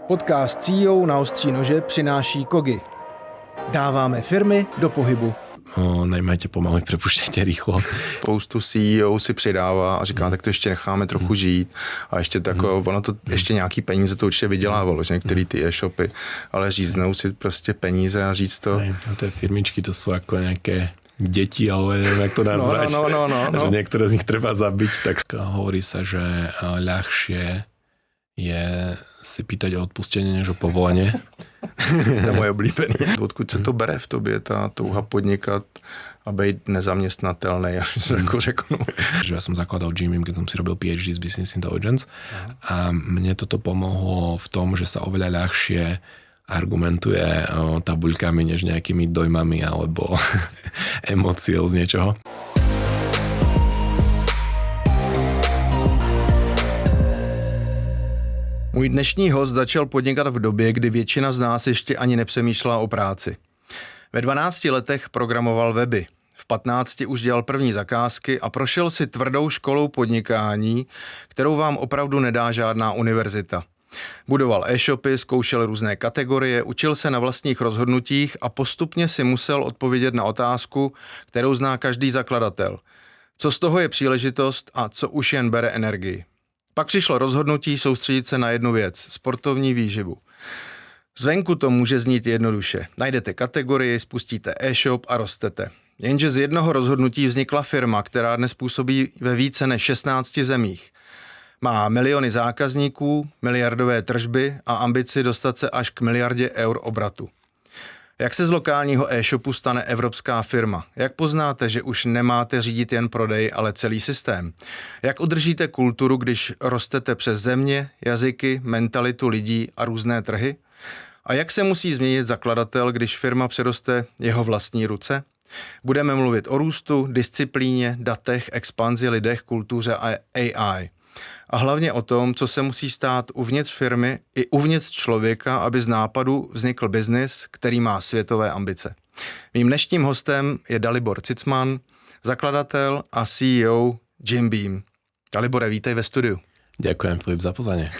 Podcast CEO na ostří nože přináší Kogi. Dáváme firmy do pohybu. Najmajte pomalu, prepušťajte rýchlo. Spoustu CEO si přidává a říká, tak to ještě necháme trochu žít. A ještě ono to ještě nějaký peníze to určitě vydělávalo, že některé ty e-shopy, ale říznou si prostě peníze a říct to. A tie firmičky to sú ako nejaké deti, ale neviem, jak to nazvať. No. Že niektoré z nich treba zabiť, tak hovorí sa, že ľahšie je si pýtať o odpustenie, než o povolenie. To je moje oblíbené. Odkud se to bere v tobě, ta touha podnikat a být nezaměstnatelný, až se jako řeknu. Že ja som zakladal Jimim, keď som si robil PhD z Business Intelligence a mne toto pomohlo v tom, že sa oveľa ľahšie argumentuje tabuľkami, než nejakými dojmami alebo emóciou z niečoho. Můj dnešní host začal podnikat v době, kdy většina z nás ještě ani nepřemýšlela o práci. Ve 12 letech programoval weby. V 15 už dělal první zakázky a prošel si tvrdou školou podnikání, kterou vám opravdu nedá žádná univerzita. Budoval e-shopy, zkoušel různé kategorie, učil se na vlastních rozhodnutích a postupně si musel odpovědět na otázku, kterou zná každý zakladatel. Co z toho je příležitost a co už jen bere energii. Pak přišlo rozhodnutí soustředit se na jednu věc, sportovní výživu. Zvenku to může znít jednoduše. Najdete kategorii, spustíte e-shop a rostete. Jenže z jednoho rozhodnutí vznikla firma, která dnes působí ve více než 16 zemích. Má miliony zákazníků, miliardové tržby a ambici dostat se až k miliardě eur obratu. Jak se z lokálního e-shopu stane evropská firma? Jak poznáte, že už nemáte řídit jen prodej, ale celý systém? Jak udržíte kulturu, když rostete přes země, jazyky, mentalitu lidí a různé trhy? A jak se musí změnit zakladatel, když firma přeroste jeho vlastní ruce? Budeme mluvit o růstu, disciplíně, datech, expanzi, lidech, kultuře a AI. A hlavně o tom, co se musí stát uvnitř firmy i uvnitř člověka, aby z nápadu vznikl biznis, který má světové ambice. Mým dnešním hostem je Dalibor Cicman, zakladatel a CEO Jim Beam. Dalibore, vítej ve studiu. Ďakujem, Filip, za pozvanie.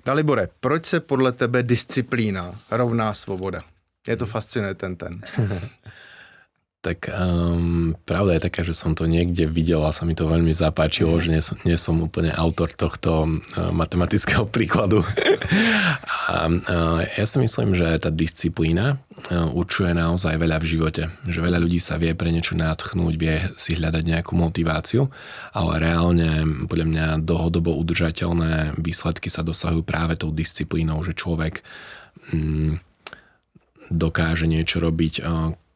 Dalibore, proč se podle tebe disciplína rovná svoboda? Je to fascinuje ten. Tak pravda je taká, že som to niekde videl a sa mi to veľmi zapáčilo, že nie som úplne autor tohto matematického príkladu. A ja si myslím, že tá disciplína určuje naozaj veľa v živote. Že veľa ľudí sa vie pre niečo nadchnúť, vie si hľadať nejakú motiváciu, ale reálne podľa mňa dlhodobo udržateľné výsledky sa dosahujú práve tou disciplínou, že človek dokáže niečo robiť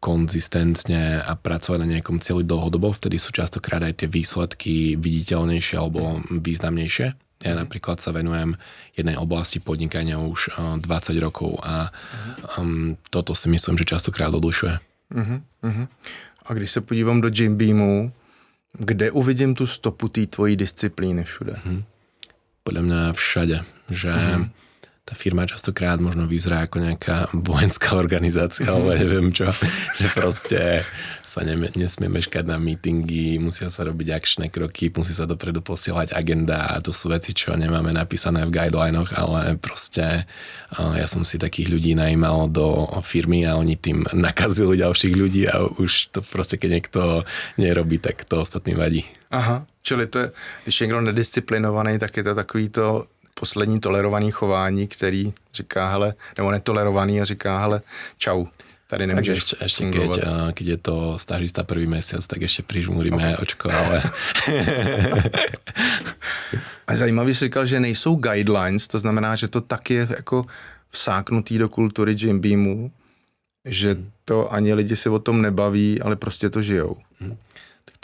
konzistentne a pracovať na nejakom cieľi dlhodobo, vtedy sú častokrát aj tie výsledky viditeľnejšie alebo významnejšie. Ja napríklad sa venujem jednej oblasti podnikania už 20 rokov a toto si myslím, že častokrát odlišuje. A když se podívám do Jim Beamu, kde uvidím tu stopu té tvojí disciplíny všude? Podľa mňa všade, že tá firma častokrát možno vyzerá ako nejaká vojenská organizácia, ale neviem čo, že proste sa nesmie meškať na meetingy, musia sa robiť akčné kroky, musí sa dopredu posielať agenda a to sú veci, čo nemáme napísané v guidelinoch, ale proste ja som si takých ľudí najímal do firmy a oni tým nakazili ďalších ľudí a už to proste, keď niekto nerobí, tak to ostatným vadí. Aha, čili to je, když je někdo nedisciplinovaný, tak je to takový to poslední tolerovaný chování, který říká, hele, nebo netolerovaný a říká, hele, čau, tady nemůžeš ešte keď je to stážista prvý mesiac, tak ešte prižmúrime očko, ale... A zajímavý si říkal, že nejsou guidelines, to znamená, že to tak je jako vsáknutý do kultury Jim Beamu, že to ani lidi si o tom nebaví, ale prostě to žijou.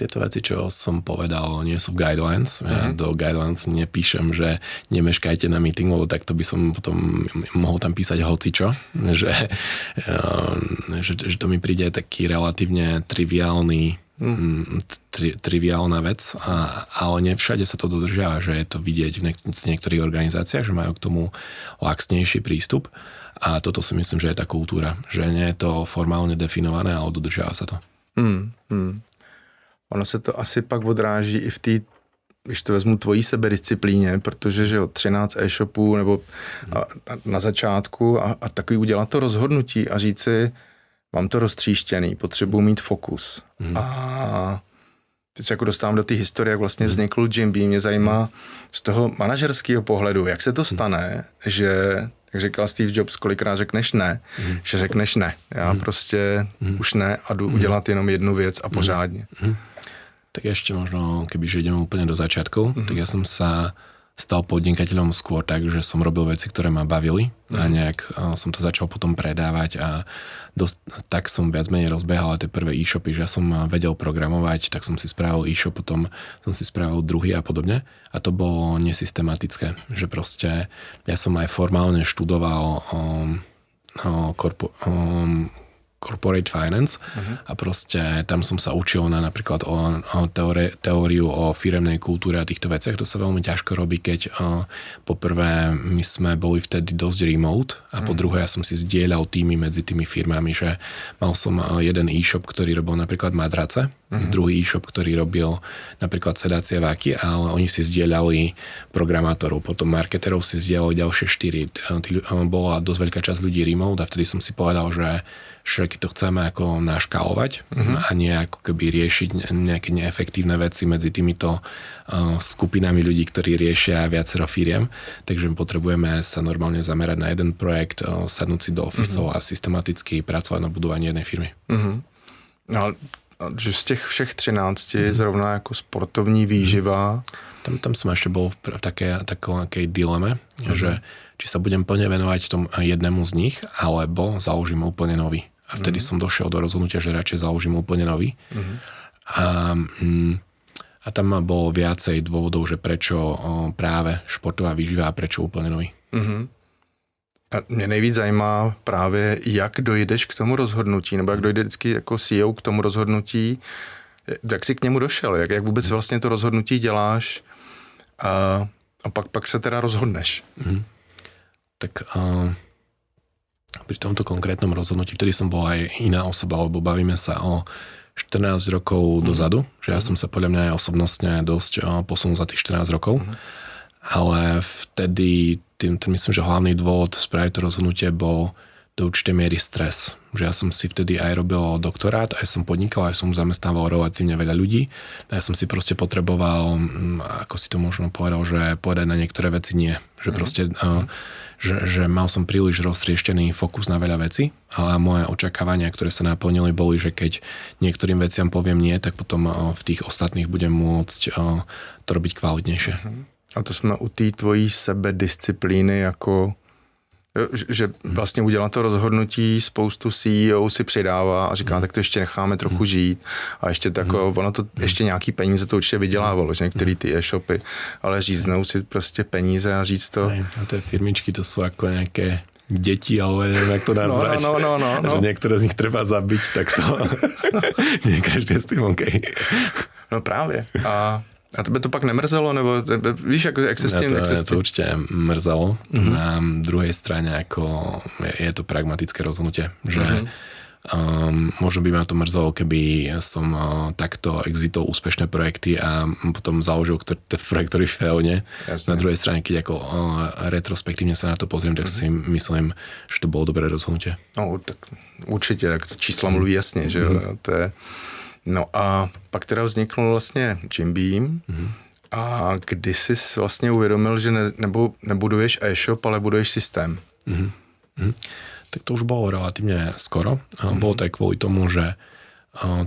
Tieto veci, čo som povedal, nie sú guidelines. Ja do guidelines nepíšem, že nemeškajte na meeting, lebo takto by som potom mohol tam písať hocičo. Že to mi príde taký relatívne triviálna vec, ale nie všade sa to dodržiava, že je to vidieť v niektorých organizáciách, že majú k tomu laxnejší prístup. A toto si myslím, že je tá kultúra. Že nie je to formálne definované, ale dodržiava sa to. Ono se to asi pak odráží i v té když to vezmu tvojí sebedisciplíně, protože že 13 e-shopů nebo na začátku a takový udělat to rozhodnutí a říct si, mám to roztříštěný, potřebuji mít fokus. A teď se jako dostávám do té historie, jak vlastně vznikl Jim Beam. Mě zajímá z toho manažerského pohledu, jak se to stane, že, jak říkal Steve Jobs, kolikrát řekneš ne, že řekneš ne. Já prostě už ne a jdu udělat jenom jednu věc a pořádně. Tak ešte možno, kebyže ideme úplne do začiatkov, tak ja som sa stal podnikateľom skôr tak, že som robil veci, ktoré ma bavili a nejak som to začal potom predávať a tak som viac menej rozbehal tie prvé e-shopy, že ja som vedel programovať, tak som si spravil e-shop, potom som si spravil druhý a podobne a to bolo nesystematické, že proste ja som aj formálne študoval corporate finance a proste tam som sa učil napríklad o teóriu o firemnej kultúre a týchto veciach. To sa veľmi ťažko robí, keď poprvé my sme boli vtedy dosť remote a po druhé ja som si zdieľal týmy medzi tými firmami, že mal som jeden e-shop, ktorý robil napríklad madrace, druhý e-shop, ktorý robil napríklad sedacie váky, ale oni si zdieľali programátorov, potom marketerov si zdieľali ďalšie 4. Bola dosť veľká časť ľudí remote a vtedy som si povedal, že keď to chceme ako naškálovať a nie ako keby riešiť nejaké neefektívne veci medzi týmito skupinami ľudí, ktorí riešia viacero firiem, takže potrebujeme sa normálne zamerať na jeden projekt, sadnúť si do ofisov a systematicky pracovať na budování jednej firmy. No, že z těch všech 13 zrovna jako sportovní výživa. Tam som ešte bol v takej dileme, že či sa budem plne venovať tomu jednému z nich, alebo založím úplne nový. A vtedy som došiel do rozhodnutia, že radšej založím úplne nový. A tam bolo viacej dôvodov, že prečo práve športová výživa a prečo úplne nový. A mě nejvíc zajímá právě, jak dojdeš k tomu rozhodnutí, nebo jak dojde vždycky jako CEO k tomu rozhodnutí, jak jsi k němu došel, jak vůbec vlastně to rozhodnutí děláš a pak se teda rozhodneš. Tak pri tomto konkrétnom rozhodnutí, vtedy som bol aj iná osoba, lebo bavíme sa o 14 rokov dozadu, že ja som sa podľa mňa aj osobnostne dosť posunul za tých 14 rokov, ale vtedy myslím, že hlavný dôvod spraviť to rozhodnutie bol do určitej miery stres. Že ja som si vtedy aj robil doktorát, aj som podnikal, aj som zamestnával relatívne veľa ľudí. A ja som si proste potreboval, ako si to možno povedal, že povedať na niektoré veci nie. Že proste, že mal som príliš roztrieštený fokus na veľa vecí, ale moje očakávania, ktoré sa naplnili, boli, že keď niektorým veciam poviem nie, tak potom v tých ostatných budem môcť to robiť kvalitnejšie. A to jsme u té tvojí sebedisciplíny jako, že vlastně udělat to rozhodnutí, spoustu CEO si přidává a říká, tak to ještě necháme trochu žít a ještě ono to ještě nějaký peníze to určitě vydělávalo, že některé ty e-shopy, ale říznou si prostě peníze a říct to. A tie firmičky to sú ako nejaké deti, ale neviem, jak to nazvať. No. Niektoré z nich treba zabiť, tak to nie každý je s tým OK. No právě. A tebe to pak nemrzelo, nebo víš, jak se s tím... To určite mrzelo. Na druhej strane ako je to pragmatické rozhodnutie, že možno by ma to mrzelo, keby som takto exitol úspešné projekty a potom založil projekt, ktorý failne. Na druhej strane, keď ako retrospektívne sa na to pozriem, tak si myslím, že to bolo dobré rozhodnutie. No, tak určitě, tak to čísla mluví jasně, že to je... No a pak teda vzniknul vlastně Jim Beam a kdy jsi vlastně uvědomil, že nebuduješ e-shop, ale buduješ systém. Tak to už bolo relatívne skoro. Bolo to aj kvôli tomu, že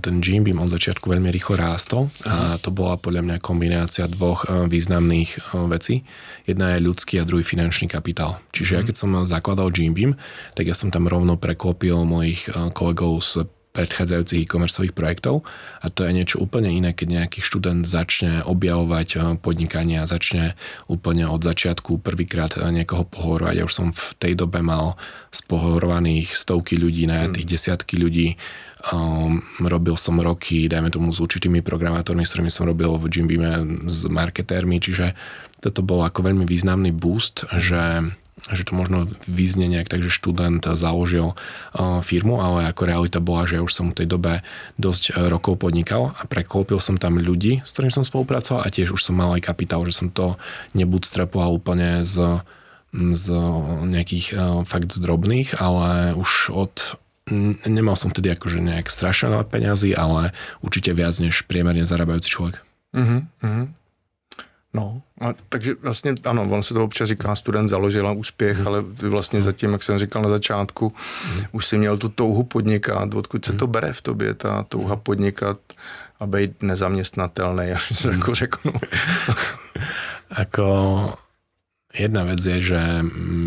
ten Jim Beam od začiatku veľmi rýchlo rástol a to bola podľa mňa kombinácia dvoch významných vecí. Jedna je ľudský a druhý finančný kapitál. Čiže ja keď som zakladal Jim Beam, tak ja som tam rovno preklopil mojich kolegov z predchádzajúcich e-commerceových projektov a to je niečo úplne iné, keď nejaký študent začne objavovať podnikanie a začne úplne od začiatku prvýkrát niekoho pohovorovať. Ja už som v tej dobe mal spohorovaných stovky ľudí, najatých desiatky ľudí. Robil som roky, dajme tomu s určitými programátormi, s ktorými som robil v Jim Beame s marketérmi, čiže toto bol ako veľmi významný boost, že že to možno vyznie nejak tak, že študent založil firmu, ale ako realita bola, že ja už som v tej dobe dosť rokov podnikal a preklopil som tam ľudí, s ktorým som spolupracoval a tiež už som mal aj kapitál, že som to nebootstrapoval úplne z nejakých fakt drobných, ale už nemal som tedy akože nejak strašne veľa peňazí, ale určite viac než priemerne zarábajúci človek. No, takže vlastně ano, on se to občas říká, student založil úspěch, ale ty vlastně zatím, jak jsem říkal na začátku, už si měl tu touhu podnikat, odkud se to bere v tobě, ta touha podnikat a být nezaměstnatelný, až se jako řeknu. Ako jedna vec je, že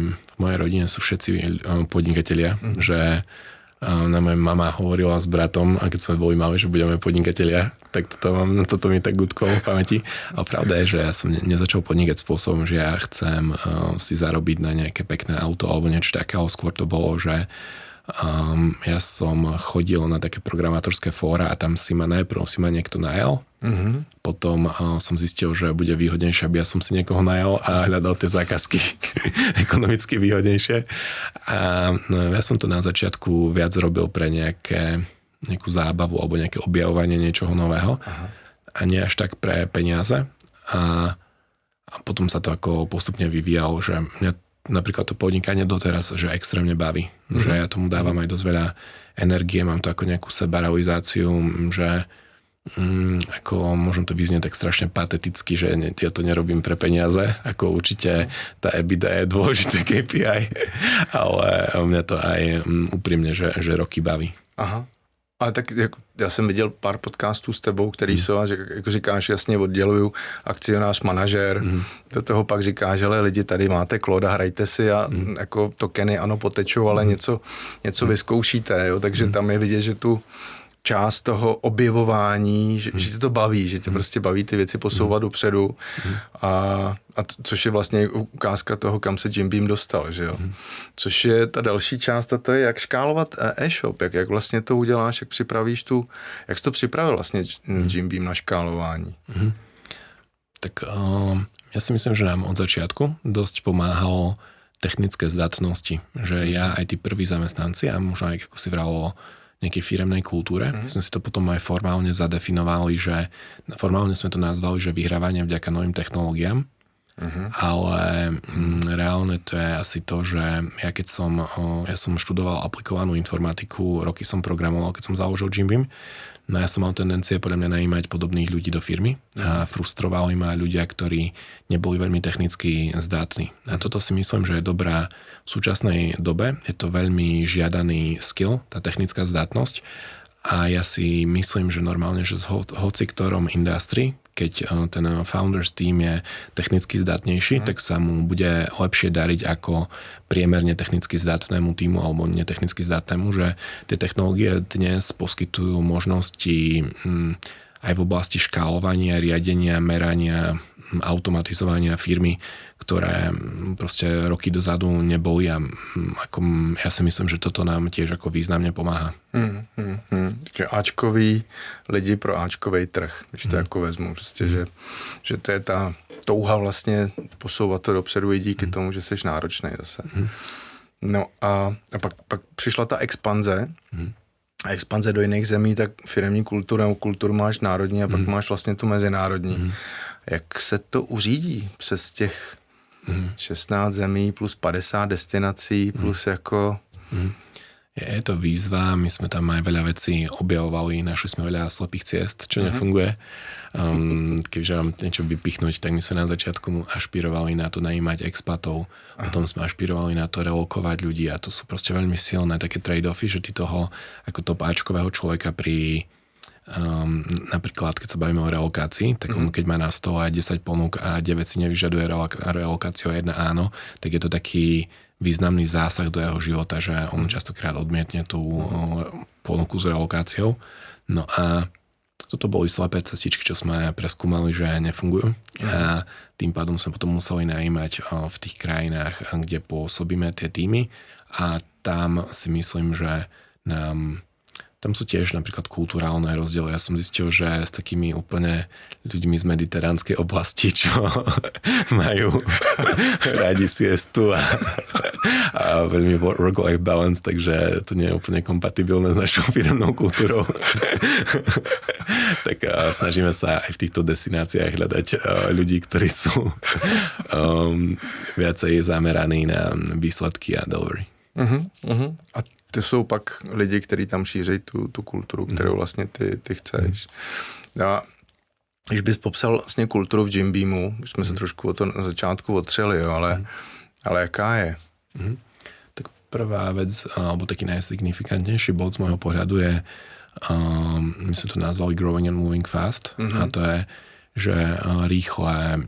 v mojej rodine sú všetci podnikatelia, že na moja mama hovorila s bratom, a keď sme boli mali, že budeme podnikatelia, tak toto mi tak gutklo v pamäti. A pravda je, že ja som nezačal podnikať spôsobom, že ja chcem si zarobiť na nejaké pekné auto alebo niečo také, ale skôr to bolo, že ja som chodil na také programátorské fóra a tam si ma niekto najal. Potom som zistil, že bude výhodnejšie, aby ja som si niekoho najal a hľadal tie zákazky ekonomicky výhodnejšie. A ja som to na začiatku viac robil pre nejakú zábavu alebo nejaké objavovanie niečoho nového. A nie až tak pre peniaze. A potom sa to ako postupne vyvíjalo, že mňa napríklad to podnikanie doteraz, že extrémne baví. Že ja tomu dávam aj dosť veľa energie, mám to ako nejakú sebarealizáciu, že ako môžem to vyznieť tak strašne pateticky, že ja to nerobím pre peniaze, ako určite tá EBITDA je dôležité KPI, ale mňa to aj úprimne, že roky baví. Aha. Ale tak já jsem viděl pár podcastů s tebou, který jsou, a jako říkáš, jasně odděluju akcionář, manažer, do toho pak říkáš, že lidi, tady máte Clauda, hrajte si a jako tokeny ano potečou, ale něco vyzkoušíte, jo? Takže tam je vidět, že tu část toho objevování, že tě to baví, že tě prostě baví ty věci posouvat dopředu a což je vlastně ukázka toho, kam se Jim Beam dostal, že jo. Což je ta další část a to je, jak škálovat e-shop, jak vlastně to uděláš, jak připravíš jak jsi to připravil vlastně Jim Beam na škálování? Tak ja si myslím, že nám od začiatku dosť pomáhalo technické zdatnosti, že ja aj tí prví zamestnanci a možno aj ako si vralo nejakej firemnej kultúre. My sme si to potom aj formálne zadefinovali, že formálne sme to nazvali, že vyhrávanie vďaka novým technológiám, ale reálne to je asi to, že ja som študoval aplikovanú informatiku, roky som programoval, keď som založil Jim Beam. No ja som mal tendencie podľa mňa najímať podobných ľudí do firmy a frustrovali ma ľudia, ktorí neboli veľmi technicky zdatní. A toto si myslím, že je dobrá v súčasnej dobe. Je to veľmi žiadaný skill, tá technická zdatnosť. A ja si myslím, že normálne, že z hoci ktorom industrii, keď ten founders team je technicky zdatnejší, tak sa mu bude lepšie dariť ako priemerne technicky zdatnému týmu alebo netechnicky zdatnému, že tie technológie dnes poskytujú možnosti aj v oblasti škálovania, riadenia, merania, automatizovania firmy, ktoré proste roky dozadu neboli a ako ja si myslím, že toto nám tiež ako významne pomáha. Takže Ačkový lidi pro Ačkovej trh, když to jako vezmu, prostě, že to je ta touha vlastně posouvat to dopředu i díky tomu, že jsi náročný zase. No a pak přišla ta expanze, a expanze do jiných zemí, tak firemní kulturu máš národní a pak máš vlastně tu mezinárodní. Jak se to uřídí přes těch 16 zemí plus 50 destinací plus jako... Je to výzva, my sme tam aj veľa vecí objavovali, našli sme veľa slepých ciest, čo nefunguje. Keďže mám niečo vypichnúť, tak my sme na začiatku ašpirovali na to najímať expatov, potom sme ašpirovali na to relokovať ľudí a to sú proste veľmi silné také trade-offy, že ty toho ako top Ačkového človeka pri napríklad, keď sa bavíme o relokácii, tak on keď má na stole 10 ponúk a 9 si nevyžaduje relokáciu a 1 áno, tak je to taký významný zásah do jeho života, že on častokrát odmietne tú ponuku s relokáciou. No a toto boli slepé cestičky, čo sme preskúmali, že nefungujú. A tým pádom sme potom museli najímať v tých krajinách, kde pôsobíme tie týmy a tam si myslím, že nám tam sú tiež napríklad kulturálne rozdiely. Ja som zistil, že s takými úplne ľuďmi z mediteránskej oblasti, čo majú radi siestu a veľmi work-life balance, takže to nie je úplne kompatibilné s našou firemnou kultúrou. Tak snažíme sa aj v týchto destináciách hľadať ľudí, ktorí sú viacej zameraní na výsledky a delivery. A to jsou pak lidi, kteří tam šíří tu kulturu, kterou vlastně ty chceš. A když bys popsal vlastně kulturu v Jim Beamu, už jsme se trošku o to na začátku otřeli, jo, ale jaká je? Tak prvá vec, alebo taký najsignifikantnejší bod z môjho pohľadu je, my sme to nazvali Growing and Moving Fast, a to je, že rýchle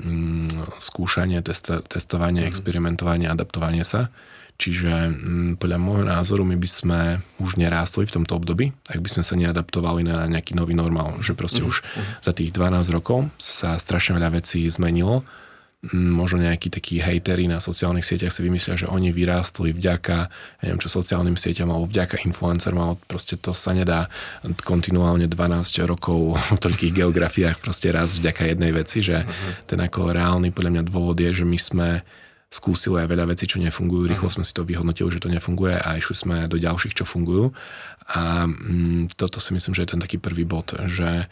skúšanie, testovanie, experimentovanie, adaptovanie sa. Čiže podľa môjho názoru my by sme už nerástli v tomto období, ak by sme sa neadaptovali na nejaký nový normál. Že proste už za tých 12 rokov sa strašne veľa vecí zmenilo. Možno nejakí takí hejteri na sociálnych sieťach si vymyslia, že oni vyrástli vďaka, neviem čo, sociálnym sieťam alebo vďaka influencerom, ale proste to sa nedá kontinuálne 12 rokov v toľkých geografiách proste raz vďaka jednej veci, že ten ako reálny podľa mňa dôvod je, že my sme skúsili aj veľa vecí, čo nefungujú. Rýchlo sme si to vyhodnotili, že to nefunguje a išli sme do ďalších, čo fungujú. A toto si myslím, že je ten taký prvý bod, že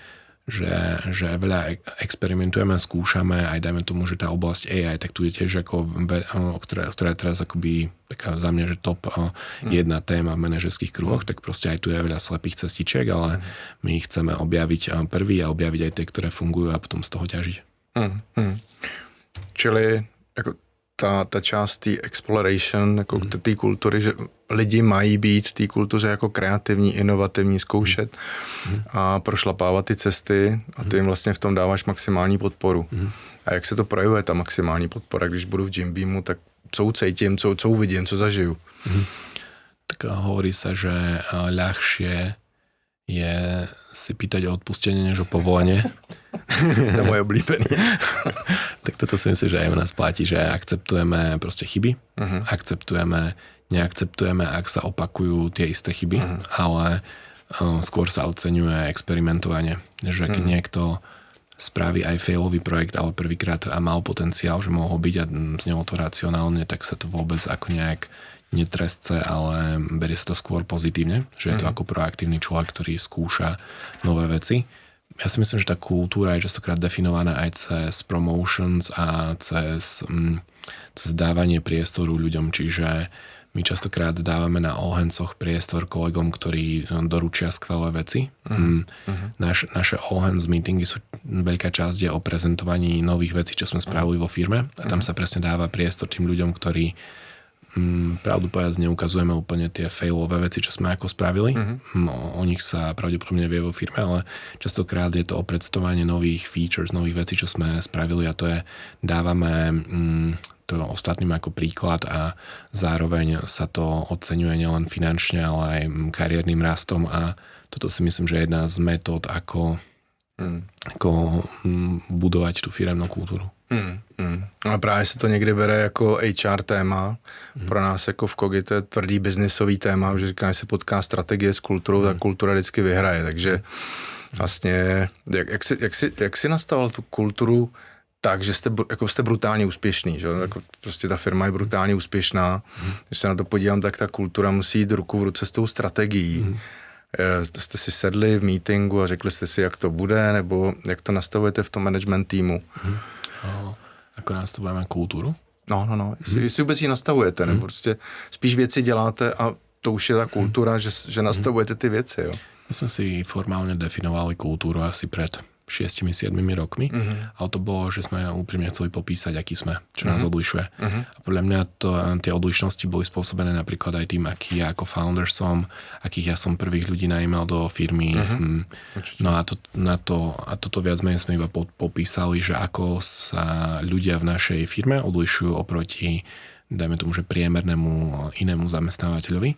veľa experimentujeme, skúšame, aj dajme tomu, že tá oblasť AI, tak tu je tiež ako, ktorá je teraz akoby taká za mňa, že top jedna téma v manažerských kruhoch, tak proste aj tu je veľa slepých cestičiek, ale my ich chceme objaviť prvý a objaviť aj tie, ktoré fungujú a potom z toho ťažiť. Čili jako ta část té exploration, jako té kultury, že lidi mají být v té kultuře jako kreativní, inovativní, zkoušet a prošlapávat ty cesty a ty jim vlastně v tom dáváš maximální podporu. A jak se to projevuje, ta maximální podpora, když budu v Jim Beamu, tak co ucítím, co uvidím, co zažiju. Tak hovorí sa, že ľahšie je si pýtať o odpustenie, než o povolenie. To je moje oblíbené. Tak toto si myslím, že aj u nás platí, že akceptujeme proste chyby, neakceptujeme, ak sa opakujú tie isté chyby, ale skôr sa oceňuje experimentovanie. Že keď niekto spraví aj failový projekt, ale prvýkrát a mal potenciál, že mohol byť a znelo to racionálne, tak sa to vôbec ako nejak netresce, ale berie sa to skôr pozitívne, že je to ako proaktívny človek, ktorý skúša nové veci. Ja si myslím, že tá kultúra je častokrát definovaná aj cez promotions a cez dávanie priestoru ľuďom, čiže my častokrát dávame na ohencoch priestor kolegom, ktorí doručia skvelé veci. Naše ohenc meetingy sú, veľká časť je o prezentovaní nových vecí, čo sme spravili vo firme a tam sa presne dáva priestor tým ľuďom, ktorí pravdu povedať neukazujeme úplne tie failové veci, čo sme ako spravili. O nich sa pravdepodobne vie vo firme, ale častokrát je to o predstavovanie nových features, nových vecí, čo sme spravili a to je, dávame to ostatným ako príklad a zároveň sa to oceňuje nielen finančne, ale aj kariérnym rastom a toto si myslím, že je jedna z metód, ako budovať tú firemnú kultúru. A právě se to někdy bere jako HR téma. Pro nás jako v Kogi to je tvrdý biznisový téma, že říká, že se potká strategie s kulturou, tak kultura vždycky vyhraje. Takže vlastně, jak jsi nastavil tu kulturu tak, že jste brutálně úspěšný, že? Jako prostě ta firma je brutálně úspěšná. Když se na to podívám, tak ta kultura musí jít ruku v ruce s tou strategií. Jste si sedli v meetingu a řekli jste si, jak to bude, nebo jak to nastavujete v tom management týmu? Ako nastavujeme kultúru? No. Jestli vůbec ji nastavujete, nebo prostě spíš věci děláte a to už je ta kultura, že nastavujete ty věci, jo? My sme si formálne definovali kultúru asi pred 6-7 rokmi, ale to bolo, že sme úprimne chceli popísať, aký sme, čo nás odlišuje. A podľa mňa tie odlišnosti boli spôsobené napríklad aj tým, aký ja ako founder som, akých ja som prvých ľudí najímal do firmy. No a toto viac menej sme iba popísali, že ako sa ľudia v našej firme odlišujú oproti, dajme tomu, že priemernému inému zamestnávateľovi.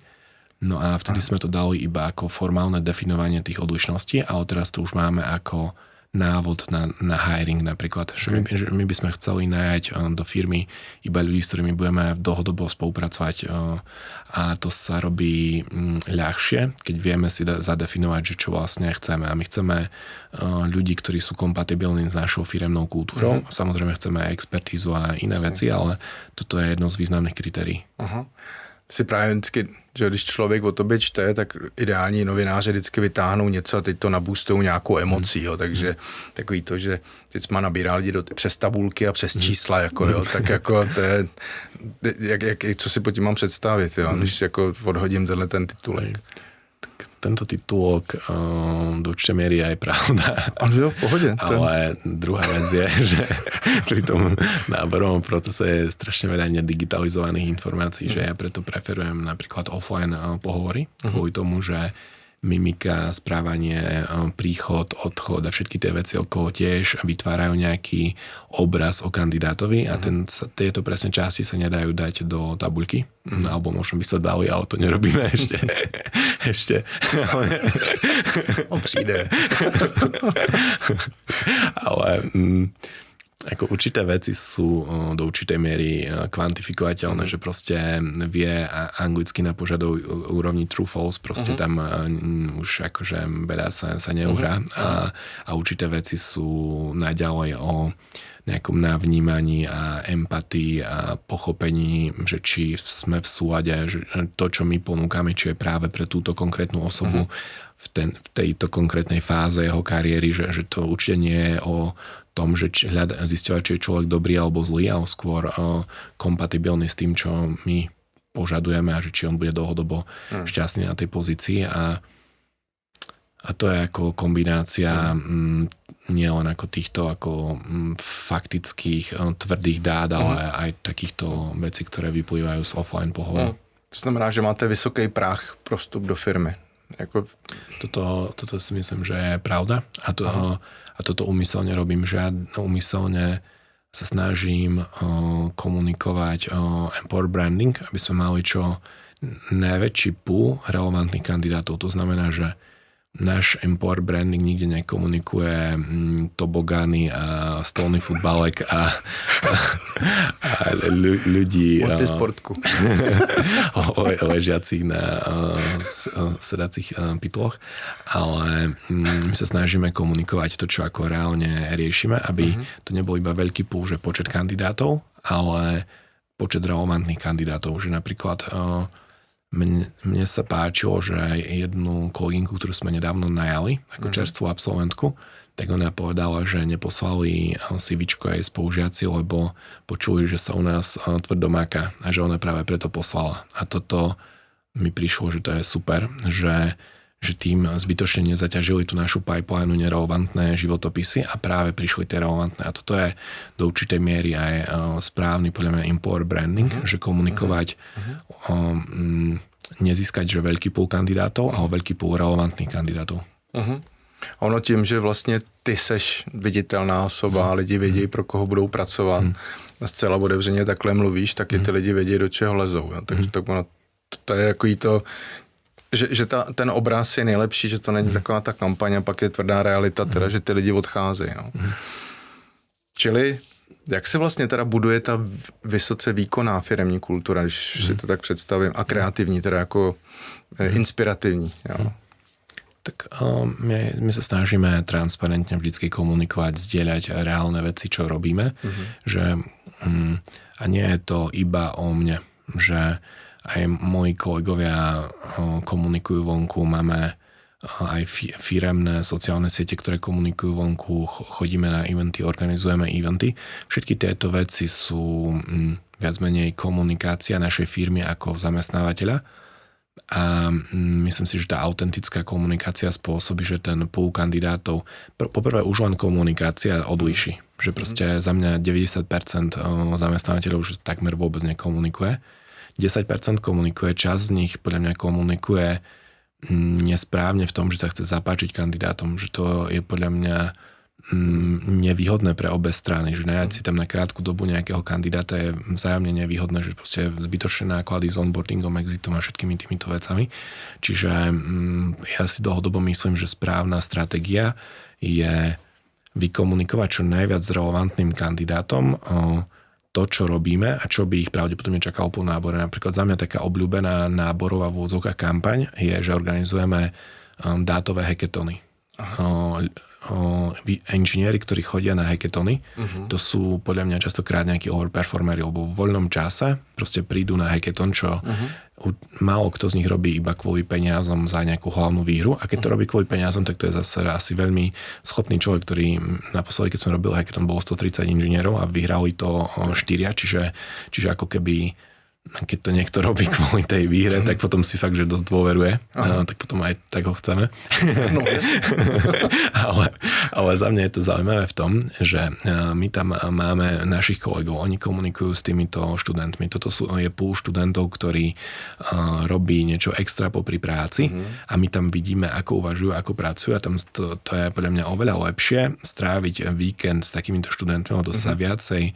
No a vtedy sme to dali iba ako formálne definovanie tých odlišností, ale teraz to už máme ako návod na hiring napríklad. Že my by sme chceli nájsť do firmy iba ľudí, s ktorými budeme dlhodobo spolupracovať a to sa robí ľahšie, keď vieme si zadefinovať, že čo vlastne chceme. A my chceme ľudí, ktorí sú kompatibilní s našou firemnou kultúrou. Samozrejme chceme aj expertízu a iné veci, ale toto je jedno z významných kritérií. Aha. Si právě vždycky, že když člověk o tobě čte, tak ideální novináři vždycky vytáhnou něco a teď to nabůstují nějakou emocí, jo, takže takový to, že teď má nabírá lidi přes tabulky a přes čísla, jako, jo, tak jako to je, co si pod tím mám představit, jo, když jako odhodím ten titulek. Tento titulok do určitej miery je aj pravda. Ale v pohode. Ale druhá vec je, že pri tom náborovom procese je strašne veľa nedigitalizovaných informácií, že ja preto preferujem napríklad offline pohovory, kvôli tomu, že mimika, správanie, príchod, odchod a všetky tie veci okolo tiež vytvárajú nejaký obraz o kandidátovi a tieto presne časti sa nedajú dať do tabuľky. Alebo možno by sa dali, ale to nerobíme ešte. Přijde. Ale ako určité veci sú do určitej miery kvantifikovateľné, že proste vie anglicky na požadov úrovni true false, proste tam už akože veľa sa neuhrá a určité veci sú naďalej o nejakom navnímaní a empatii a pochopení, že či sme v súlade, že to, čo my ponúkame, či je práve pre túto konkrétnu osobu v tejto konkrétnej fáze jeho kariéry, že to určite nie je o tom, že zisťovať, či je človek dobrý alebo zlý, ale skôr kompatibilný s tým, čo my požadujeme a že či on bude dlhodobo šťastný na tej pozícii a to je ako kombinácia nielen ako týchto ako faktických tvrdých dát, ale aj takýchto vecí, ktoré vyplývajú z offline pohovoru. To znamená, že máte vysoký práh pro vstup do firmy. Toto si myslím, že je pravda a toto úmyselne robím, že ja úmyselne sa snažím komunikovať employer branding, aby sme mali čo najväčší pool relevantných kandidátov. To znamená, že náš employer branding nikde nekomunikuje tobogány a stolný futbalek a ľudí multisportku ležiacich na sedacích pytloch, ale my sa snažíme komunikovať to, čo ako reálne riešime, aby to nebol iba veľký pool, že počet kandidátov, ale počet relevantných kandidátov, že napríklad mne sa páčilo, že aj jednu kolegynku, ktorú sme nedávno najali ako čerstvú absolventku, tak ona povedala, že neposlali CVčko aj spolužiaci, lebo počuli, že sa u nás tvrdo máka a že ona práve preto poslala. A toto mi prišlo, že to je super, že tým zbytočne nezaťažili tú našu pipeline nerelevantné životopisy a práve prišli tie relevantné. A toto je do určitej miery aj správny podľa mňa employer branding, že komunikovať, nezískať, že veľký pool kandidátov, ale veľký pool relevantných kandidátov. A ono tím, že vlastně ty seš viditelná osoba a lidi vědí, pro koho budou pracovat a zcela otevřeně takhle mluvíš, tak i ty lidi vědí, do čeho lezou. Jo. Takže to je takový to, že ten obraz je nejlepší, že to není taková ta kampaň a pak je tvrdá realita, teda, že ty lidi odcházejí. No. Čili jak se vlastně teda buduje ta vysoce výkonná firemní kultura, když si to tak představím, a kreativní, teda jako inspirativní. Jo. Tak my sa snažíme transparentne vždycky komunikovať, zdieľať reálne veci, čo robíme, že a nie je to iba o mne, že aj moji kolegovia komunikujú vonku, máme aj firemné sociálne siete, ktoré komunikujú vonku, chodíme na eventy, organizujeme eventy. Všetky tieto veci sú viac menej komunikácia našej firmy ako zamestnávateľa a myslím si, že tá autentická komunikácia spôsobí, že ten pool kandidátov, poprvé už len komunikácia odlíši, že proste za mňa 90% zamestnávateľov už takmer vôbec nekomunikuje. 10% komunikuje, časť z nich podľa mňa komunikuje nesprávne v tom, že sa chce zapáčiť kandidátom, že to je podľa mňa nevýhodné pre obe strany, že najať si tam na krátku dobu nejakého kandidáta je vzájomne nevýhodné, že proste zbytočné náklady s onboardingom, exitom a všetkými týmito vecami. Čiže ja si dlhodobo myslím, že správna stratégia je vykomunikovať čo najviac s relevantným kandidátom to, čo robíme a čo by ich pravdepodobne čakalo po nábore. Napríklad za mňa taká obľúbená náborová v úvodzovkách kampaň je, že organizujeme dátové hackathony. Inžinieri, ktorí chodia na hackathony, to sú podľa mňa častokrát nejakí overperformeri, lebo v voľnom čase proste prídu na hackathon, čo málo kto z nich robí iba kvôli peniazom za nejakú hlavnú výhru, a keď to robí kvôli peniazom, tak to je zase asi veľmi schopný človek, ktorý naposledy, keď sme robili hackathon, bolo 130 inžinierov a vyhrali to 4, čiže ako keby keď to niekto robí kvôli tej výhre, tak potom si fakt, že dosť dôveruje. Tak potom aj tak ho chceme. No, ale za mňa je to zaujímavé v tom, že my tam máme našich kolegov, oni komunikujú s týmito študentmi. Toto je pool študentov, ktorí robí niečo extra popri práci a my tam vidíme, ako uvažujú, ako pracujú, a tam to je podľa mňa oveľa lepšie stráviť víkend s takýmito študentmi, lebo sa viacej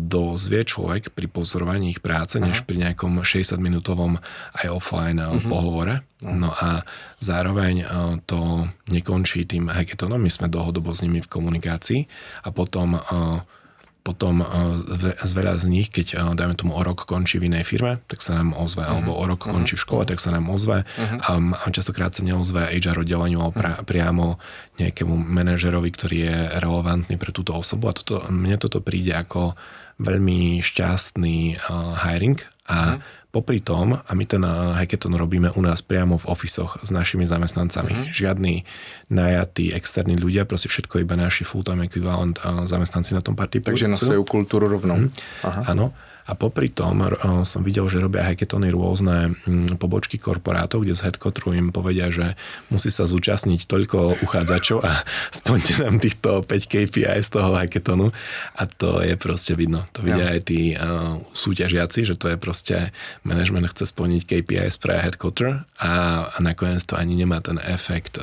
dozvie človek pri pozorovaní ich práce, než pri nejakom 60-minútovom aj offline pohovore. No a zároveň to nekončí tým hackathonom, my sme dlhodobo s nimi v komunikácii a potom z veľa z nich, keď dajme tomu o rok končí v inej firme, tak sa nám ozve, alebo o rok končí v škole, tak sa nám ozve. A častokrát sa neozve HR oddeleniu, ale priamo nejakému manažerovi, ktorý je relevantný pre túto osobu. A mne toto príde ako veľmi šťastný hiring a popri tom, a my ten hackathon robíme u nás priamo v ofisoch s našimi zamestnancami. Žiadni najatí externí ľudia, proste všetko iba naši full-time equivalent zamestnanci na tom party. Takže nosajú kultúru rovnou. Áno. A popri tom som videl, že robia hackathony rôzne pobočky korporátov, kde z headquarteru im povedia, že musí sa zúčastniť toľko uchádzačov a splňte nám týchto 5 KPI z toho hackathonu. A to je proste vidno. To vidia aj tí súťažiaci, že to je proste management chce splniť KPI pre headquarter a nakoniec to ani nemá ten efekt,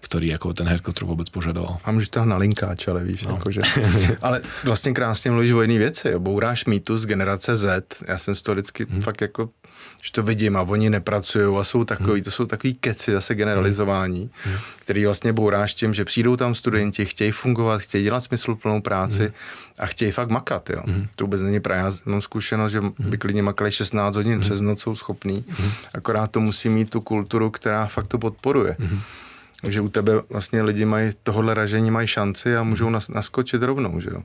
ktorý jako ten headquarter vůbec požadoval. A můžu to na linkáč, ale víš, jakože. Ale vlastně krásně mluvíš o jiný věci, jo. Bouráš mýtus generace Z. Já jsem z toho vždycky fakt jako, že to vidím a oni nepracujou a jsou takový, to jsou takový keci zase generalizování, který vlastně bouráš tím, že přijdou tam studenti, chtějí fungovat, chtějí dělat smysluplnou práci a chtějí fakt makat, jo. To vůbec není pravda. Já mám zkušenost, že by klidně makali 16 hodin přes noc, jsou schopní, akorát to musí mít tu kulturu, která fakt to podporuje. Takže u tebe vlastně lidi mají tohohle ražení, mají šanci a můžou naskočit rovnou, že jo.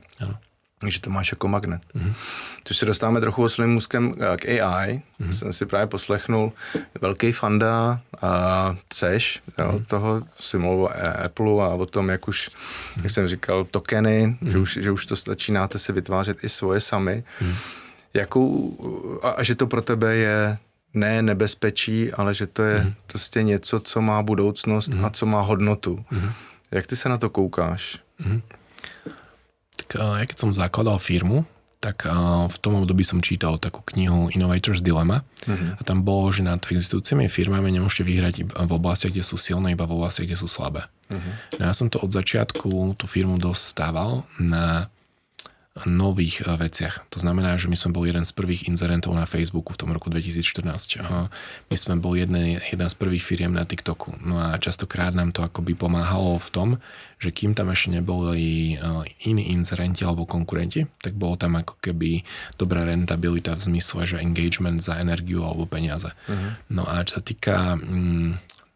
Takže to máš jako magnet. Když se dostáváme trochu oslým úzkem k AI, jsem si právě poslechnul velký fanda seš, toho si mluvil o Apple a o tom, jak už, jak jsem říkal, tokeny, že už to začínáte si vytvářet i svoje sami. A že to pro tebe je ne nebezpečí, ale že to je prostě něco, co má budoucnost a co má hodnotu. Jak ty se na to koukáš? Tak ja keď som zakladal firmu, tak v tom období som čítal takú knihu Innovator's Dilemma a tam bolo, že nad existujúcimi firmami nemôžete vyhrať v oblastiach, kde sú silné, iba v oblastiach, kde sú slabé. No ja som to od začiatku, tú firmu dostával na nových veciach. To znamená, že my sme boli jeden z prvých inzerentov na Facebooku v tom roku 2014. My sme boli jedna z prvých firiem na TikToku. No a častokrát nám to akoby pomáhalo v tom, že kým tam ešte neboli iní inzerenti alebo konkurenti, tak bolo tam ako keby dobrá rentabilita v zmysle, že engagement za energiu alebo peniaze. No a čo sa týka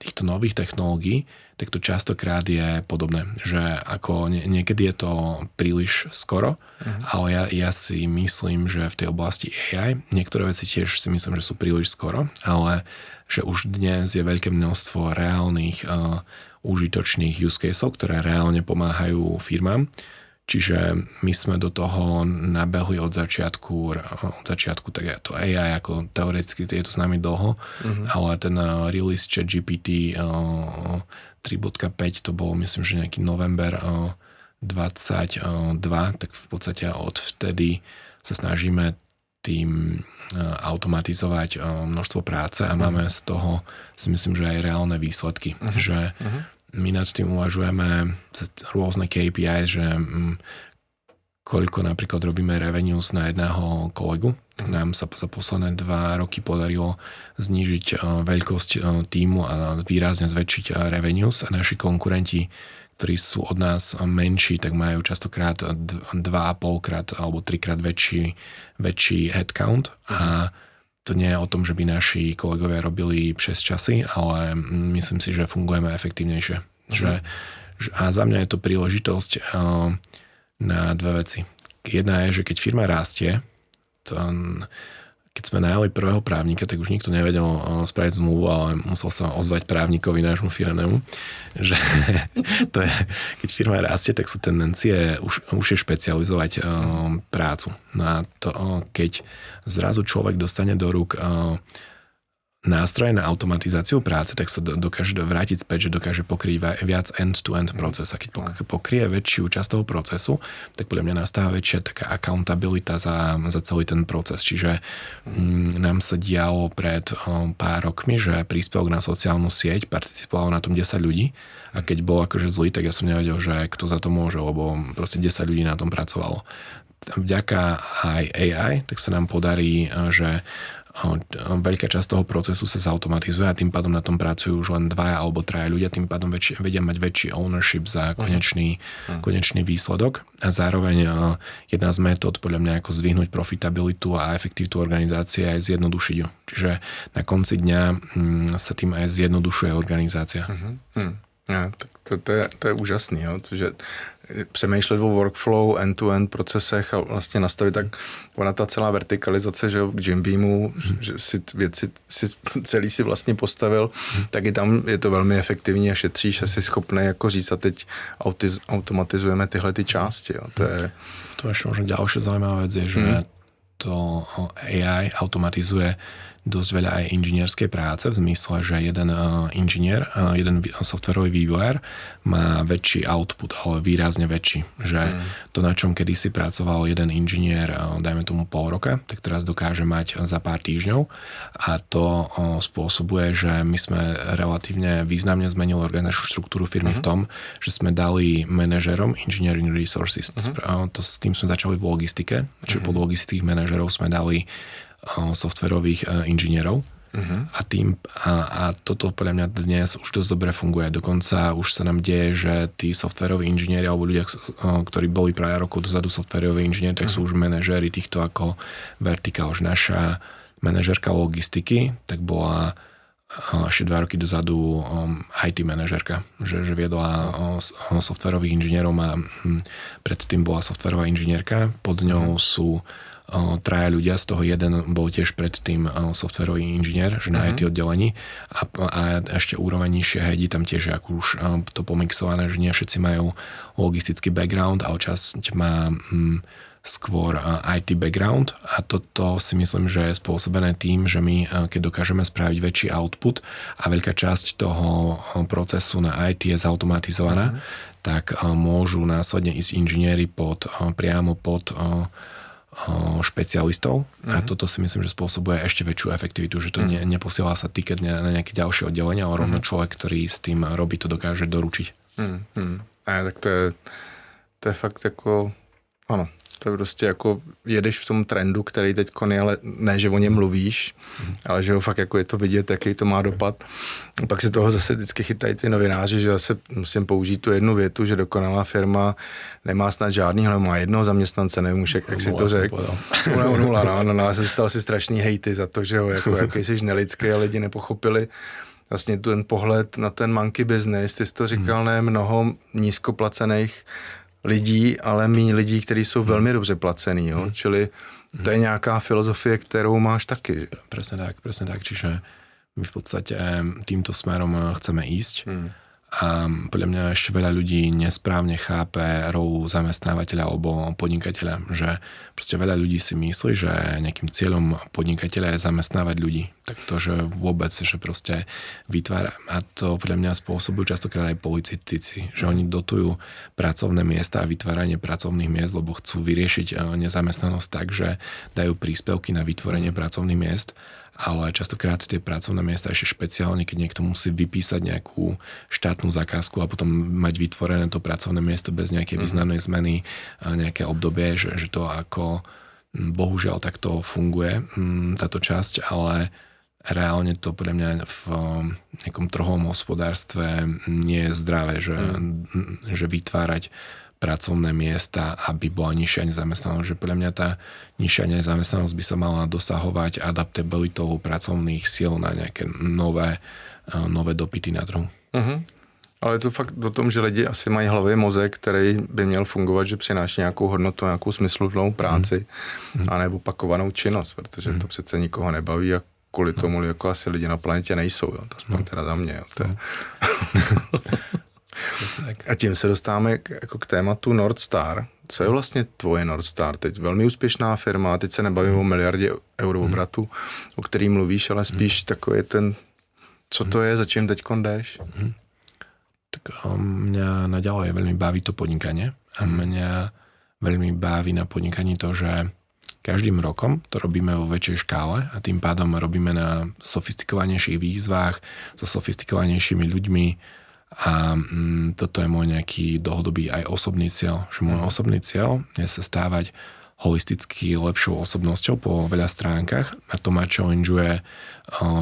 týchto nových technológií, tak to častokrát je podobné, že ako niekedy je to príliš skoro, ale ja si myslím, že v tej oblasti AI niektoré veci tiež si myslím, že sú príliš skoro, ale že už dnes je veľké množstvo reálnych užitočných use caseov, ktoré reálne pomáhajú firmám. Čiže my sme do toho nabehli od začiatku, tak je to AI, ako teoreticky je to s nami dlho, ale ten release ChatGPT 3.5, to bolo myslím, že nejaký november 22, tak v podstate od vtedy sa snažíme tým automatizovať množstvo práce a máme z toho si myslím, že aj reálne výsledky, že my nad tým uvažujeme rôzne KPI, že koľko napríklad robíme revenues na jedného kolegu, tak nám sa za posledné 2 roky podarilo znížiť veľkosť tímu a výrazne zväčšiť revenues a naši konkurenti, ktorí sú od nás menší, tak majú častokrát 2,5 krát alebo 3 krát väčší headcount a to nie je o tom, že by naši kolegovia robili přes časy, ale myslím si, že fungujeme efektívnejšie. A za mňa je to príležitosť na dve veci. Jedna je, že keď firma rastie, keď sme najali prvého právnika, tak už nikto nevedel spraviť zmluvu, ale musel sa ozvať právnikovi nášmu firemnému, že to je, keď firma rastie, tak sú tendencie už je špecializovať prácu. No a to, keď zrazu človek dostane do rúk nástroje na automatizáciu práce, tak sa dokáže vrátiť späť, že dokáže pokryť viac end-to-end proces. A keď pokrie väčšiu časť toho procesu, tak podľa mňa nastáva väčšia taká accountabilita za celý ten proces. Čiže nám sa dialo pred pár rokmi, že príspevok na sociálnu sieť participovalo na tom 10 ľudí a keď bol akože zlý, tak ja som nevedel, že kto za to môže, lebo proste 10 ľudí na tom pracovalo. Vďaka aj AI, tak sa nám podarí, že veľká časť toho procesu sa zautomatizuje a tým pádom na tom pracujú už len 2 alebo 3 ľudia, tým pádom vedia mať väčší ownership za konečný výsledok a zároveň jedna z metód podľa mňa ako zdvihnúť profitabilitu a efektivitu organizácie aj zjednodušiť ju. Čiže na konci dňa sa tým aj zjednodušuje organizácia. Ja, tak to je úžasný, jo? Že přemýšlet o workflow, end-to-end procesech a vlastně nastavit tak, ona ta celá vertikalizace, že k Jim Beamu, že si věci celý si vlastně postavil, tak i tam je to velmi efektivní a šetříš a jsi schopný jako říct a teď automatizujeme tyhle ty části. Jo? To ešte možno ďalšia zaujímavá vec je, že to AI automatizuje dosť veľa aj inžinierskej práce v zmysle, že jeden inžinier, jeden softwarový vývojár má väčší output, ale výrazne väčší. Že to, na čom kedysi pracoval jeden inžinier, dajme tomu pol roka, tak teraz dokáže mať za pár týždňov a to spôsobuje, že my sme relatívne významne zmenili organizačnú štruktúru firmy v tom, že sme dali manažerom engineering resources. S tým sme začali v logistike, čiže pod logistických manažerov sme dali softwarových inžinierov a toto podľa mňa dnes už dosť dobre funguje. Dokonca už sa nám deje, že tí softwaroví inžinieri alebo ľudia, ktorí boli práve rokov dozadu softwaroví inžinieri, tak sú už manažéri týchto ako vertikál. Už naša manažérka logistiky tak bola ešte 2 roky dozadu IT manažérka, že viedla softwarových inžinierov a predtým bola softwarová inžinierka, pod ňou sú 3 ľudia, z toho jeden bol tiež predtým softwarový inžinier, že na IT oddelení a ešte úroveň nižšie Heidi tam tiež ako už to pomixované, že nie všetci majú logistický background, ale časť má skôr IT background a toto si myslím, že je spôsobené tým, že my keď dokážeme spraviť väčší output a veľká časť toho procesu na IT je zautomatizovaná, tak môžu následne ísť inžinieri priamo pod špecialistov a toto si myslím, že spôsobuje ešte väčšiu efektivitu, že to neposiela sa ticket na nejaké ďalšie oddelenie, ale rovno človek, ktorý s tým robí, to dokáže doručiť. Tak to je fakt jako, ano, to je prostě jako jedeš v tom trendu, který teď je, ale ne, že o něm mluvíš, ale že ho fakt jako je to vidět, jaký to má dopad. A pak se toho zase vždycky chytají ty novináři, že zase musím použít tu jednu větu, že dokonalá firma nemá snad žádný, ale má jednoho zaměstnance, nevím už, jak si to řekl. Nula, ale jsem dostal si strašný hejty za to, že ho, jako, jaký jsi nelidský a lidi nepochopili vlastně ten pohled na ten monkey business. Ty jsi to říkal, ne mnoho nízkoplacených lidí, ale méně lidí, kteří jsou velmi dobře placený, jo? Čili to je nějaká filozofie, kterou máš taky. Presne tak, čiže my v podstate týmto smerom chceme ísť a podľa mňa ešte veľa ľudí nesprávne chápe rolu zamestnávateľa alebo podnikateľa, že proste veľa ľudí si myslí, že nejakým cieľom podnikateľa je zamestnávať ľudí. Tak to, že vôbec, že proste vytvára, a to podľa mňa spôsobujú častokrát aj politici, že oni dotujú pracovné miesta a vytváranie pracovných miest, lebo chcú vyriešiť nezamestnanosť tak, že dajú príspevky na vytvorenie pracovných miest, ale častokrát tie pracovné miesta ešte špeciálne, keď niekto musí vypísať nejakú štátnu zakázku a potom mať vytvorené to pracovné miesto bez nejakej významnej zmeny, nejaké obdobie, že to ako bohužiaľ takto funguje táto časť, ale reálne to podľa mňa v nejakom trhovom hospodárstve nie je zdravé, že vytvárať pracovné miesta, aby bola nižšia nezamestnanosť. Že podľa mňa tá nižšia nezamestnanosť by sa mala dosahovať adaptabilitou pracovných síl na nejaké nové dopyty na trhu. Ale je to fakt o tom, že lidi asi mají hlavě mozek, který by měl fungovat, že přináší nějakou hodnotu, nějakou smysluplnou práci a ne opakovanou činnost, protože to přece nikoho nebaví a kvůli tomu jako asi lidi na planetě nejsou. Jo. To aspoň teda za mě. Jo. To je... A tím se dostáváme jako k tématu North Star. Co je vlastně tvoje North Star? Teď velmi úspěšná firma, teď se nebavím o miliardě euro obratu, o který mluvíš, ale spíš takový ten, co to je, za čím teďkon jdeš? Tak mňa naďalej veľmi baví to podnikanie a mňa veľmi baví na podnikaní to, že každým rokom to robíme vo väčšej škále a tým pádom robíme na sofistikovanejších výzvách so sofistikovanejšími ľuďmi a toto je môj nejaký dlhodobý aj osobný cieľ. Že môj osobný cieľ je sa stávať holisticky lepšou osobnosťou po veľa stránkach a to ma challengeuje,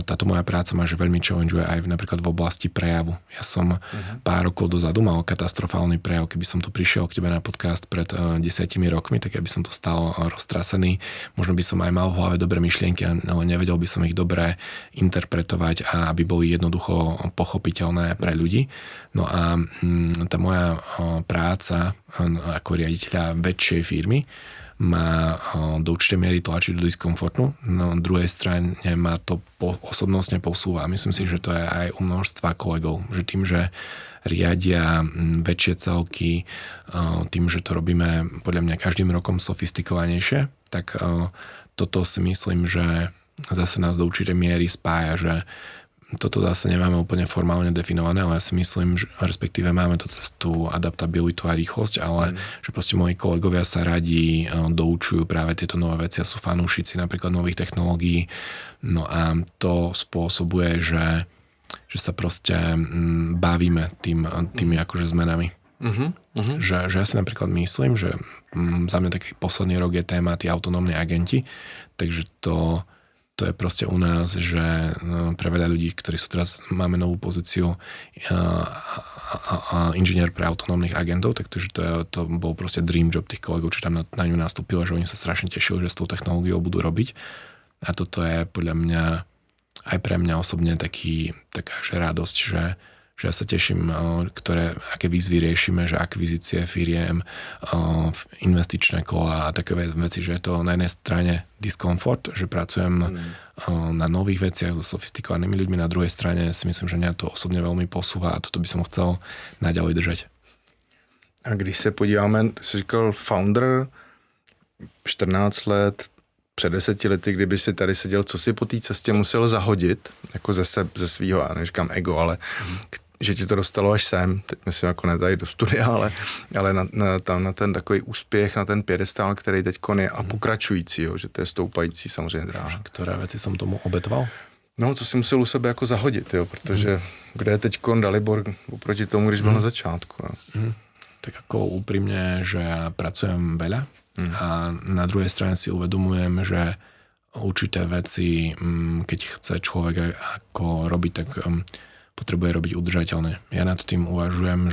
táto moja práca ma veľmi challengeuje aj napríklad v oblasti prejavu. Ja som pár rokov dozadu mal katastrofálny prejav, keby som tu prišiel k tebe na podcast pred 10 rokmi, tak ja by som to stal roztrasený. Možno by som aj mal v hlave dobré myšlienky, ale nevedel by som ich dobre interpretovať a aby boli jednoducho pochopiteľné pre ľudí. No a tá moja práca ako riaditeľa väčšej firmy ma do určitej miery tlačí do diskomfortu, no na druhej strane ma to osobnostne posúva. Myslím si, že to je aj u množstva kolegov, že tým, že riadia väčšie celky, tým, že to robíme podľa mňa každým rokom sofistikovanejšie, tak toto si myslím, že zase nás do určitej miery spája, že toto zase nemáme úplne formálne definované, ale ja si myslím, že respektíve máme to cez tú adaptabilitu a rýchlosť, ale že proste moji kolegovia sa radi doučujú práve tieto nové veci a sú fanúšici napríklad nových technológií. No a to spôsobuje, že sa proste bavíme tými akože zmenami. Že ja si napríklad myslím, že za mňa taký posledný rok je téma tí autonómni agenti, takže to je proste u nás, že pre veľa ľudí, ktorí sú teraz, máme novú pozíciu inžinier pre autonómnych agentov, takže to bol proste dream job tých kolegov, čo tam na ňu nastúpilo, že oni sa strašne tešili, že s tou technológiou budú robiť. A toto je podľa mňa aj pre mňa osobne taká radosť, že ja sa teším, aké výzvy riešime, že akvizície firiem, investičné kola a také veci, že je to na jednej strane diskomfort, že pracujem na nových veciach so sofistikovanými ľuďmi, na druhej strane si myslím, že mňa to osobne veľmi posúva a toto by som chcel naďalej držať. A když se podíváme, jsi říkal founder, 14 let, před 10 lety, kdyby si tady seděl, co si po té cestě musel zahodit, jako ze svýho, já neříkám ego, ale že ti to dostalo až sem, teď myslím jako ne tady do studia, ale na ten takový úspěch, na ten piedestál, který teďkon je a pokračující, jo, že to je stoupající samozřejmě dráha. Ktoré veci som tomu obetoval? No, co si musel u sebe jako zahodit, jo, protože kde je teďkon Dalibor oproti tomu, když byl na začátku. Jo. Tak ako úprimne, že ja pracujem veľa a na druhej strane si uvedomujem, že určité veci, keď chce človek ako robiť, tak potrebuje robiť udržateľne. Ja nad tým uvažujem,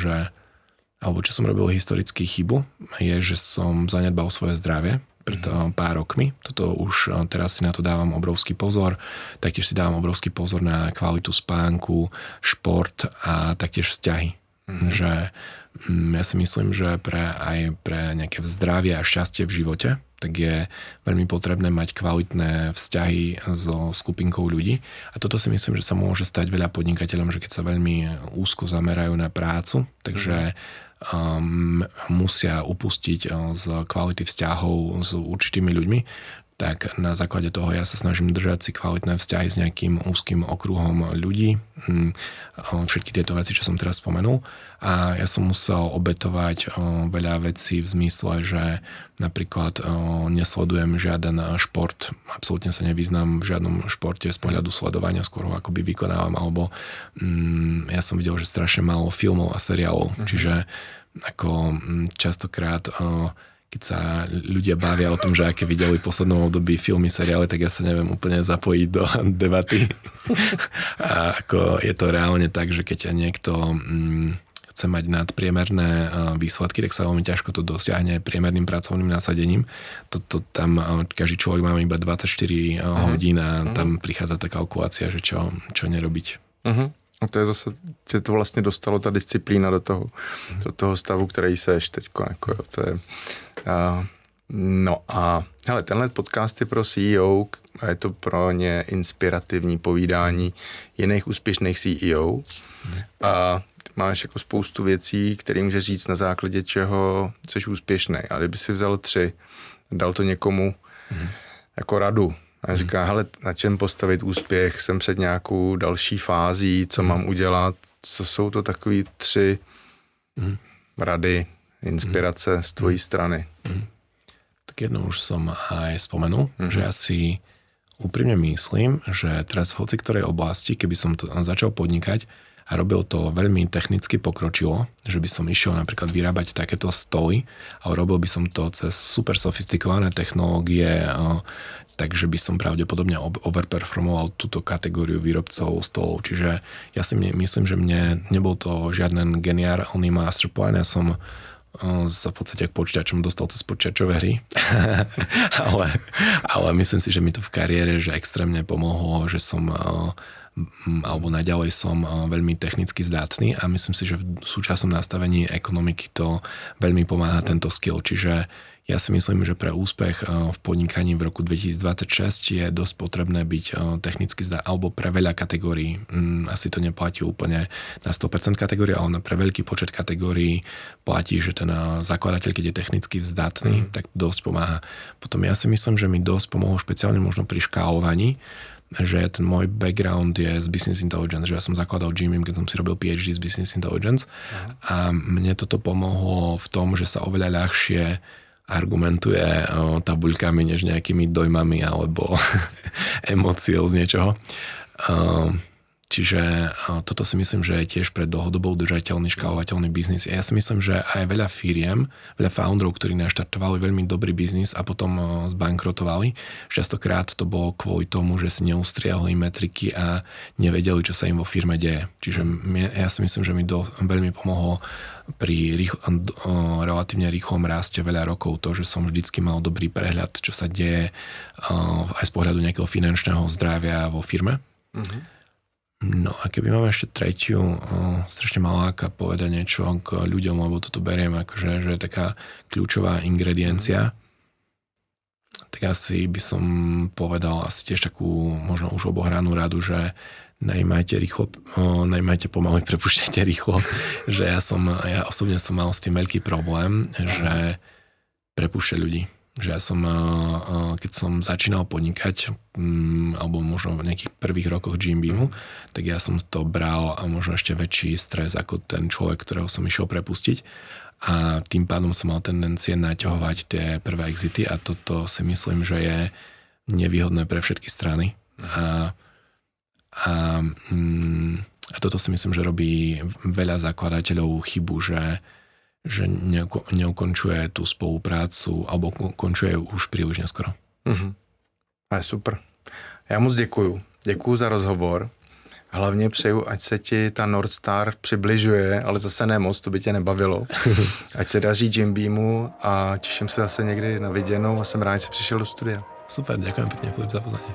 alebo čo som robil historický chybu, je, že som zanedbal svoje zdravie pred pár rokmi. Toto už teraz si na to dávam obrovský pozor. Taktiež si dávam obrovský pozor na kvalitu spánku, šport a taktiež vzťahy. Že ja si myslím, že aj pre nejaké zdravie a šťastie v živote, tak je veľmi potrebné mať kvalitné vzťahy so skupinkou ľudí. A toto si myslím, že sa môže stať veľa podnikateľom, že keď sa veľmi úzko zamerajú na prácu, takže musia upustiť z kvality vzťahov s určitými ľuďmi, tak na základe toho ja sa snažím držať si kvalitné vzťahy s nejakým úzkým okruhom ľudí. Všetky tieto veci, čo som teraz spomenul. A ja som musel obetovať veľa vecí v zmysle, že napríklad nesledujem žiaden šport, absolútne sa nevyznám v žiadnom športe z pohľadu sledovania, skôr ho akoby vykonávam, alebo ja som videl, že strašne málo filmov a seriálov, čiže ako častokrát keď sa ľudia bavia o tom, že aké videli v poslednom období filmy, seriály, tak ja sa neviem úplne zapojiť do debaty. A ako je to reálne tak, že keď niekto chce mať nadpriemerné výsledky, tak sa veľmi ťažko to dosiahne priemerným pracovným nasadením. Tam každý človek má iba 24 hodín a tam prichádza tá kalkulácia, že čo nerobiť. A to je zase, tě to vlastně dostalo ta disciplína do toho stavu, který seš teďko. To je, no a hele, tenhle podcast je pro CEO a je to pro ně inspirativní povídání jiných úspěšných CEO. A máš jako spoustu věcí, které můžeš říct na základě čeho jsi úspěšný. A kdyby si vzal 3, dal to někomu jako radu, a říká, hele, na čem postavit úspěch, jsem před nějakou další fází, co mám udělat, co jsou to takový 3 rady, inspirace z tvojí strany. Tak jedno už som aj spomenul, že ja si úprimne myslím, že teraz v hoci ktorej oblasti, keby som to začal podnikať a robil to veľmi technicky pokročilo, že by som išiel napríklad vyrábať takéto stoly a robil by som to cez super sofistikované technológie, takže by som pravdepodobne overperformoval túto kategóriu výrobcov stolov. Čiže ja si myslím, že mne nebol to žiaden geniálny masterplan, ja som sa v podstate k počítačom dostal cez počítačové hry. ale myslím si, že mi to v kariére že extrémne pomohlo, že som alebo naďalej som veľmi technicky zdatný a myslím si, že v súčasnom nastavení ekonomiky to veľmi pomáha tento skill. Čiže ja si myslím, že pre úspech v podnikaní v roku 2026 je dosť potrebné byť technicky zdatný, alebo pre veľa kategórií. Asi to neplatí úplne na 100% kategórií, ale pre veľký počet kategórií platí, že ten zakladateľ, keď je technicky vzdatný, tak dosť pomáha. Potom ja si myslím, že mi dosť pomohlo špeciálne možno pri škálovaní, že ten môj background je z Business Intelligence, že ja som zakladal GMIM, keď som si robil PhD z Business Intelligence a mne toto pomohlo v tom, že sa oveľa ľahšie argumentuje tabuľkami, než nejakými dojmami alebo emóciou z niečoho. Čiže toto si myslím, že je tiež pre dlhodobo udržateľný, škálovateľný biznis. Ja si myslím, že aj veľa firiem, veľa founderov, ktorí naštartovali veľmi dobrý biznis a potom zbankrotovali. Častokrát to bolo kvôli tomu, že si neustriahli metriky a nevedeli, čo sa im vo firme deje. Čiže ja si myslím, že mi veľmi pomohlo pri relatívne rýchlom raste veľa rokov to, že som vždycky mal dobrý prehľad, čo sa deje aj z pohľadu nejakého finančného zdravia vo firme. No a keby máme ešte tretiu, strašne maláka povedať niečo k ľuďom, lebo toto beriem akože, že je taká kľúčová ingrediencia, tak asi by som povedal asi tiež takú možno už obohranú radu, že najmajte rýchlo, najmajte pomaly, prepúšťajte rýchlo, že ja osobne som mal s tým veľký problém, že prepúšťať ľudí. Že ja som, keď som začínal podnikať, alebo možno v nejakých prvých rokoch GMBeamu, tak ja som to bral a možno ešte väčší stres ako ten človek, ktorého som išiel prepustiť. A tým pádom som mal tendencie naťahovať tie prvé exity a toto si myslím, že je nevýhodné pre všetky strany. A toto si myslím, že robí veľa zakladateľov chybu, že neukončuje tú spoluprácu alebo končuje už príliš neskoro. A je super. Já moc děkuju. Děkuju za rozhovor. Hlavně přeju, ať se ti ta North Star přibližuje, ale zase ne moc, to by tě nebavilo. Ať se daří GMBeamu a těším se zase někdy na viděnou a jsem rád, že jsi přišel do studia. Super, ďakujem pekne, Filip, za pozvanie.